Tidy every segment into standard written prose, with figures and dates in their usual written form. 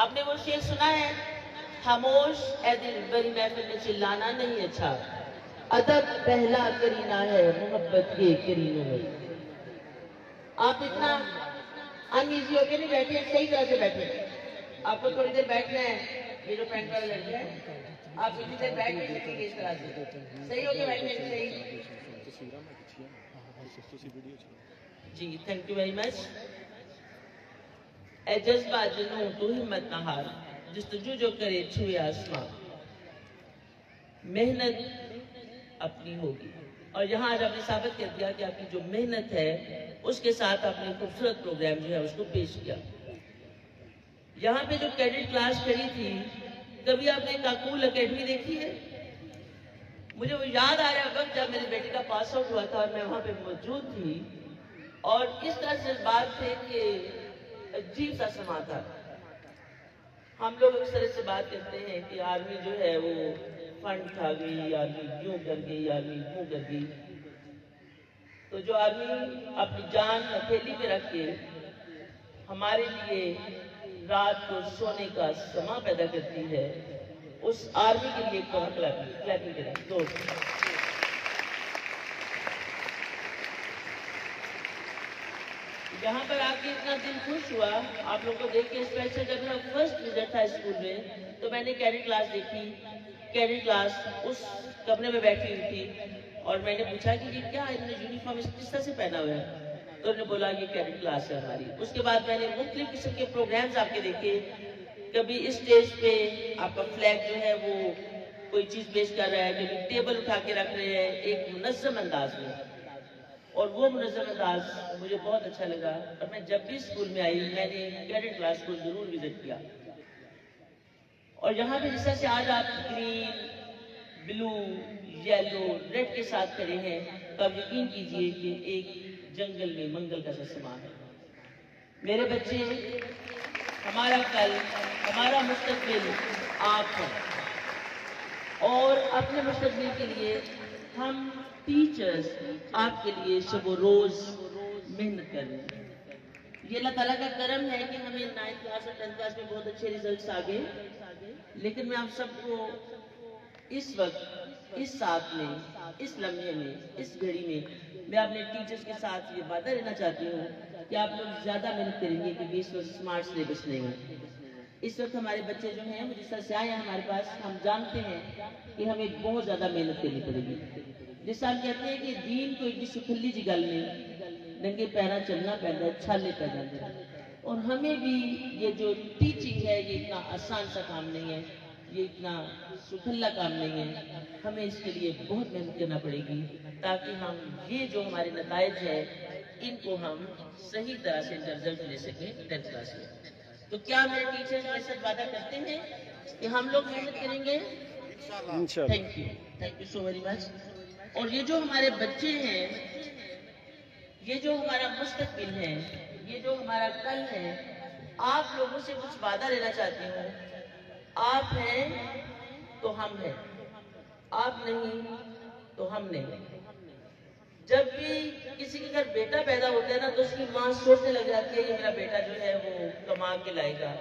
آپ نے وہ شعر سنا ہے، خاموش اے دل بری محفل میں چلانا نہیں اچھا، ادب پہلا کرینہ ہے محبت کے کرینوں میں۔ آپ اتنا انیزی ہو کے نہیں بیٹھے، صحیح طرح سے بیٹھے۔ آپ کو تھوڑی دیر بیٹھنا ہے، یہ جو پینٹ والا لڑکا ہے آپ اتنی دیر بیٹھ کے سیکھیں گے اس طرح سے، صحیح ہو کے بیٹھنے، صحیح۔ جی تھینک یو ویری مچ۔ اے جذبہ جنوں تو ہمت نہ ہار، جستجو جو کرے چھوئے آسمان، محنت اپنی ہوگی۔ اور یہاں آج آپ نے ثابت کر دیا کہ آپ کی جو محنت ہے اس کے ساتھ آپ نے خوبصورت پروگرام جو ہے اس کو پیش کیا۔ یہاں پہ جو کیڈٹ کلاس کھڑی تھی، کبھی آپ نے کاکول اکیڈمی دیکھی ہے؟ مجھے وہ یاد آ رہا وقت جب میرے بیٹے کا پاس آؤٹ ہوا تھا اور میں وہاں پہ موجود تھی، اور اس طرح سے بات تھے کہ عجیب سا سما تھا۔ ہم لوگ اکثر اس سے بات کرتے ہیں کہ آرمی جو ہے وہ فنڈ کھا گئی، آرمی کیوں کر گئی، آرمی کیوں کر گئی۔ تو جو آرمی اپنی جان ہتھیلی پہ رکھ کے ہمارے لیے رات کو سونے کا سما پیدا کرتی ہے، اس آرمی کے لیے کلیپنگ کریں دوست۔ یہاں پر آ کے اتنا دل خوش ہوا آپ لوگ کو دیکھ کے، اسپیشل جب میرا فرسٹ وزٹ تھا اسکول میں تو میں نے کیڈٹ کلاس دیکھی۔ کیڈٹ کلاس اس کمرے میں بیٹھی ہوئی تھی اور میں نے پوچھا کہ یہ کیا انہوں نے یونیفارم کس طرح سے پہنا ہوا ہے، تو انہوں نے بولا یہ کیڈٹ کلاس ہے ہماری۔ اس کے بعد میں نے مختلف قسم کے پروگرامز آپ کے دیکھے، کبھی اس اسٹیج پہ آپ کا فلیگ جو ہے وہ کوئی چیز پیش کر رہا ہے، کبھی ٹیبل اٹھا کے رکھ رہے ہیں ایک منظم انداز میں، اور وہ منظم انداز مجھے بہت اچھا لگا۔ اور میں جب بھی اسکول میں آئی میں نے کیڈٹ کلاس کو ضرور وزٹ کیا۔ اور یہاں پہ جس طرح سے آج آپ گرین، بلو، یلو، ریڈ کے ساتھ کھڑے ہیں تو آپ یقین کیجئے کہ ایک جنگل میں منگل کا سا سما ہے۔ میرے بچے، ہمارا کل، ہمارا مستقبل آپ ہیں، اور اپنے مستقبل کے لیے ہم ٹیچرز آپ کے لیے شب و روز محنت کر رہے ہیں۔ یہ اللہ تعالیٰ کا کرم ہے کہ ہمیں 9th کلاس اور 10th کلاس میں بہت اچھے ریزلٹس آ گئے، لیکن میں آپ سب کو اس وقت، اس ساتھ میں، اس لمحے میں، اس گھڑی میں اپنے ٹیچرز کے ساتھ یہ وعدہ لینا چاہتی ہوں کہ آپ لوگ زیادہ محنت کریں گے، کیونکہ اس وقت اسمارٹ سلیبس نہیں ہے۔ اس وقت ہمارے بچے جو ہیں وہ جس طرح سے آئے ہیں ہمارے پاس، ہم جانتے ہیں کہ ہمیں بہت زیادہ محنت کرنی پڑے گی۔ جس طرح ہم کہتے ہیں کہ دین کوئی بھی سکھلی جی گل نہیں، ننگے پیرا چلنا پہنتا ہے، چھالے پہ جاتے ہیں۔ اور ہمیں بھی یہ جو ٹیچنگ ہے یہ اتنا آسان سا کام نہیں ہے، یہ اتنا سکھلا کام نہیں ہے، ہمیں اس کے لیے بہت محنت کرنا پڑے گی تاکہ ہم یہ جو ہمارے نتائج ہیں ان کو ہم صحیح طرح سے رزلٹ لے سکیں 10th کلاس میں۔ تو کیا میرے ٹیچرز میرے ساتھ وعدہ کرتے ہیں کہ ہم لوگ محنت کریں گے؟ Thank you so very much. اور یہ جو ہمارے بچے ہیں، یہ جو ہمارا مستقبل ہے، یہ جو ہمارا کل ہے، آپ لوگوں سے کچھ وعدہ لینا چاہتی ہوں۔ آپ ہیں تو ہم ہیں، آپ نہیں تو ہم نہیں۔ جب بھی کسی کے گھر بیٹا پیدا ہوتا ہے نا تو اس کی ماں سوچنے لگ جاتی ہے یہ میرا بیٹا جو ہے وہ کما کے لائے گا۔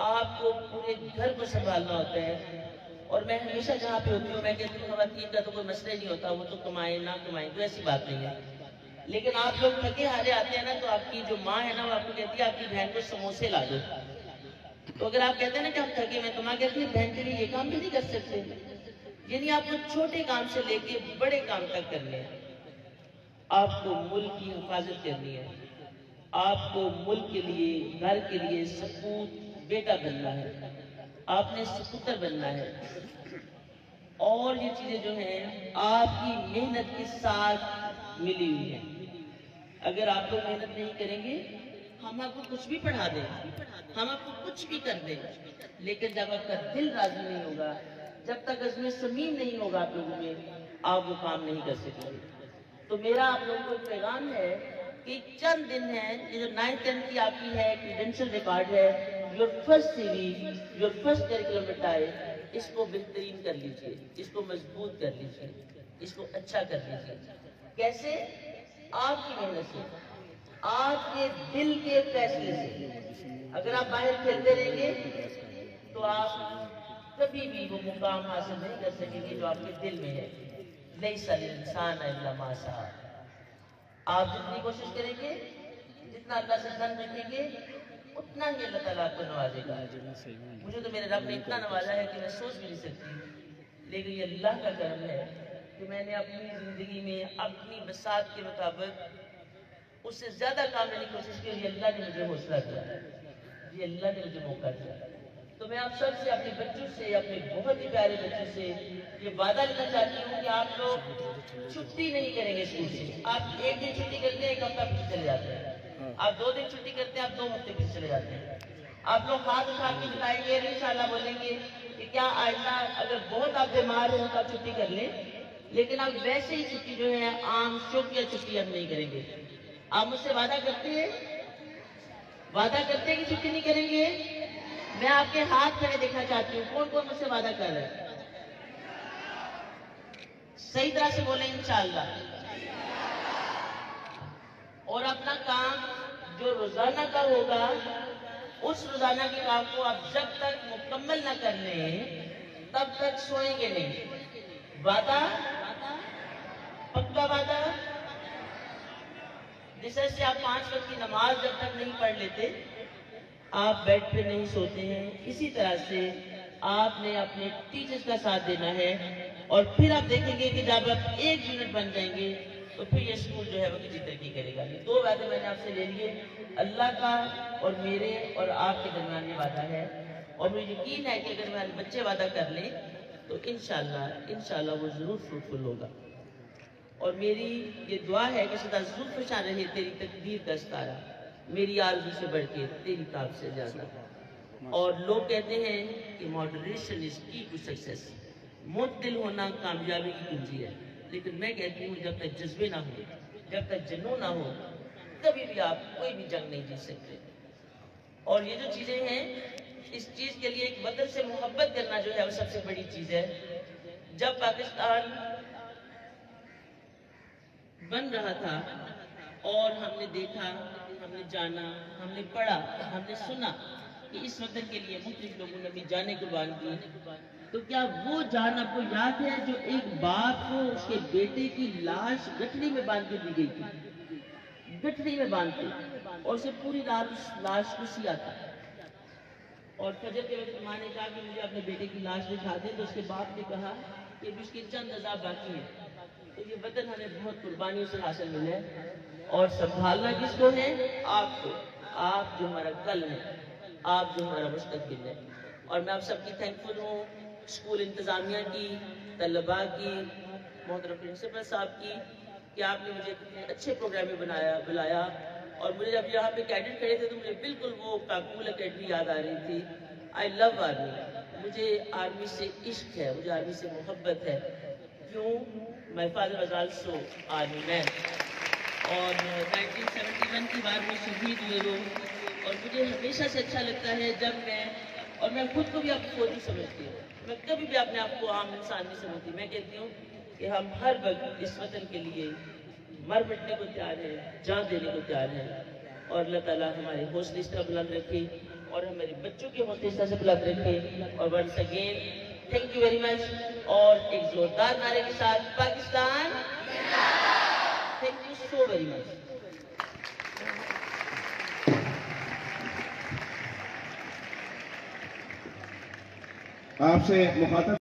آپ کو پورے گھر کو سنبھالنا ہوتا ہے، اور میں ہمیشہ جہاں پہ ہوتی ہوں میں کہتی ہوں خواتین کا تو کوئی مسئلہ نہیں ہوتا، وہ تو کمائیں نہ کمائیں، تو ایسی بات نہیں ہے۔ لیکن آپ لوگ تھکے ہارے آتے ہیں نا تو آپ کی جو ماں ہے نا وہ آپ کو کہتی ہے آپ کی بہن کو سموسے لا دو۔ تو اگر آپ کہتے ہیں نا کہ ہم تھکے میں، تو ماں کہتی ہے بہن کے لیے یہ کام بھی نہیں کر سکتے۔ یعنی آپ کو چھوٹے کام سے لے کے بڑے کام تک کرنے ہیں۔ آپ کو ملک کی حفاظت کرنی ہے، آپ کو ملک کے لیے، گھر کے لیے سپوت بیٹا بننا ہے، آپ نے سپوتر بننا ہے۔ اور یہ چیزیں جو ہیں آپ کی محنت کے ساتھ ملی ہوئی ہیں۔ اگر آپ لوگ محنت نہیں کریں گے، ہم آپ کو کچھ بھی پڑھا دیں، ہم آپ کو کچھ بھی کر دیں، لیکن جب آپ کا دل راضی نہیں ہوگا، جب تک عزم صمیم نہیں ہوگا آپ لوگوں میں، آپ وہ کام نہیں کر سکیں گے۔ تو میرا آپ لوگوں کو پیغام ہے کہ چند دن ہیں، یہ جو 9th 10th کی آپ کی ہے کریڈینشل ریکارڈ ہے، your first C V, your first curriculum vitae, اس کو بہترین کر لیجئے، اس کو مضبوط کر لیجئے، اس کو اچھا کر لیجئے۔ کیسے؟ آپ کی محنت سے۔ آپ کے دل کے فیصلے سے اگر آپ باہر کھیلتے رہیں گے تو آپ کبھی بھی وہ مقام حاصل نہیں کر سکیں گے جو آپ کے دل میں ہے. لیس الانسان الا ما سعی. آپ جتنی کوشش کریں گے، جتنا اللہ سے ڈر رکھیں گے، اتنا ہی اللہ تعالیٰ آپ کو نوازے گا. مجھے تو میرے رب نے اتنا نوازا ہے کہ میں سوچ بھی نہیں سکتی، لیکن یہ اللہ کا کرم ہے کہ میں نے اپنی زندگی میں اپنی بساط کے مطابق اس سے زیادہ کام کرنے کی کوشش کی، اور یہ اللہ نے مجھے حوصلہ دیا، یہ اللہ نے مجھے موقع دیا. تو میں آپ سب سے، اپنے بچوں سے، اپنے بہت ہی پیارے بچوں سے یہ وعدہ لینا چاہتی ہوں کہ آپ لوگ چھٹی نہیں کریں گے اسکول سے. آپ ایک دن چھٹی کرتے ہیں، ایک ہفتہ پیچھے چلے جاتے ہیں. آپ 2 دن چھٹی کرتے ہیں، آپ 2 ہفتے پیچھے چلے جاتے ہیں. آپ لوگ ہاتھ اٹھا کے بتائیں گے، انشاءاللہ بولیں گے کہ کیا آئندہ اگر بہت آپ بیمار ہیں تو آپ چھٹی کر لیں، لیکن آپ ویسے ہی چھٹی جو ہے عام شوقیہ چھٹی ہم نہیں کریں گے. آپ مجھ سے وعدہ کرتے ہیں؟ وعدہ کرتے ہیں کہ چھٹی نہیں کریں گے؟ میں آپ کے ہاتھ کھڑے دیکھنا چاہتی ہوں، کون کون مجھ سے وعدہ کر رہے ہیں؟ صحیح طرح سے بولیں انشاءاللہ. اور اپنا کام جو روزانہ کا ہوگا، اس روزانہ کے کام کو آپ جب تک مکمل نہ کر لیں تب تک سوئیں گے نہیں. وعدہ؟ پکا وعدہ؟ جیسے آپ 5 وقت کی نماز جب تک نہیں پڑھ لیتے آپ بیڈ پہ نہیں سوتے ہیں، اسی طرح سے آپ نے اپنے ٹیچرز کا ساتھ دینا ہے. اور پھر آپ دیکھیں گے کہ جب آپ 1 یونٹ بن جائیں گے تو پھر یہ اسکول جو ہے وہ کسی ترقی کرے گا. یہ 2 وعدے میں نے آپ سے لے لیے. اللہ کا اور میرے اور آپ کے درمیان یہ وعدہ ہے، اور مجھے یقین ہے کہ اگر ہمارے بچے وعدہ کر لیں تو انشاءاللہ وہ ضرور فروٹفل ہوگا. اور میری یہ دعا ہے کہ سدا زلفشاں رہے تیری تقدیر کا ستارہ، میری آرزو سے بڑھ کے تیری تاب سے زیادہ. اور لوگ کہتے ہیں کہ ماڈریشن از کی ٹو سکسیس، معتدل ہونا کامیابی کی کنجی ہے. لیکن میں کہتی ہوں جب تک جذبے نہ ہو، جب تک جنون نہ ہو، کبھی بھی آپ کوئی بھی جنگ نہیں جیت سکتے. اور یہ جو چیزیں ہیں، اس چیز کے لیے ایک وطن سے محبت کرنا جو ہے وہ سب سے بڑی چیز ہے. جب پاکستان بن رہا تھا اور ہم نے دیکھا، ہم نے جانا، ہم نے پڑھا، ہم نے سنا کہ اس وطن کے لیے مختلف لوگوں نے بھی جانیں قربان کی، تو کیا وہ جان آپ کو یاد ہے جو ایک باپ کو اس کے بیٹے کی لاش گٹھڑی میں باندھ کے دی گئی تھی؟ گٹھڑی میں باندھ کے، اور اسے پوری رات اس لاش کو سیا تھا. اور فجر کے وقت ماں نے کہا کہ مجھے اپنے بیٹے کی لاش دکھا دیں، تو اس کے باپ نے کہا کہ اس کے چند اعضاء باقی ہیں. تو یہ وطن ہمیں بہت قربانیوں سے حاصل ملا ہے، اور سنبھالنا کس کو ہے؟ آپ کو. آپ جو ہمارا کل ہے، آپ جو ہمارا مستقبل ہے. اور میں آپ سب کی تھینکفل ہوں، اسکول انتظامیہ کی، طلباء کی، محترم پرنسپل صاحب کی، کہ آپ نے مجھے اتنے اچھے پروگرام میں بلایا. اور مجھے جب یہاں پہ کیڈٹ کھڑے تھے تو مجھے بالکل وہ کاکول اکیڈمی یاد آ رہی تھی. آئی لو آرمی. مجھے آرمی سے عشق ہے، مجھے آرمی سے محبت ہے. کیوں؟ My father was also army man, اور 1971 کی بار میں شہید ہوئے وہ. اور مجھے ہمیشہ سے اچھا لگتا ہے جب میں خود کو بھی آپ فوجی سمجھتی ہوں، میں کبھی بھی اپنے آپ کو عام انسان نہیں سمجھتی. میں کہتی ہوں کہ ہم ہر وقت اس وطن کے لیے مر مٹنے کو تیار ہیں، جان دینے کو تیار ہیں. اور اللہ تعالیٰ ہمارے حوصلے اس طرح بلند رکھے، اور ہمارے بچوں کے حوصلے اس طرح سے بلند رکھے. اور once again thank you very much. اور ایک زوردار نعرے کے ساتھ Pakistan, thank you so very much. آپ سے مخاطب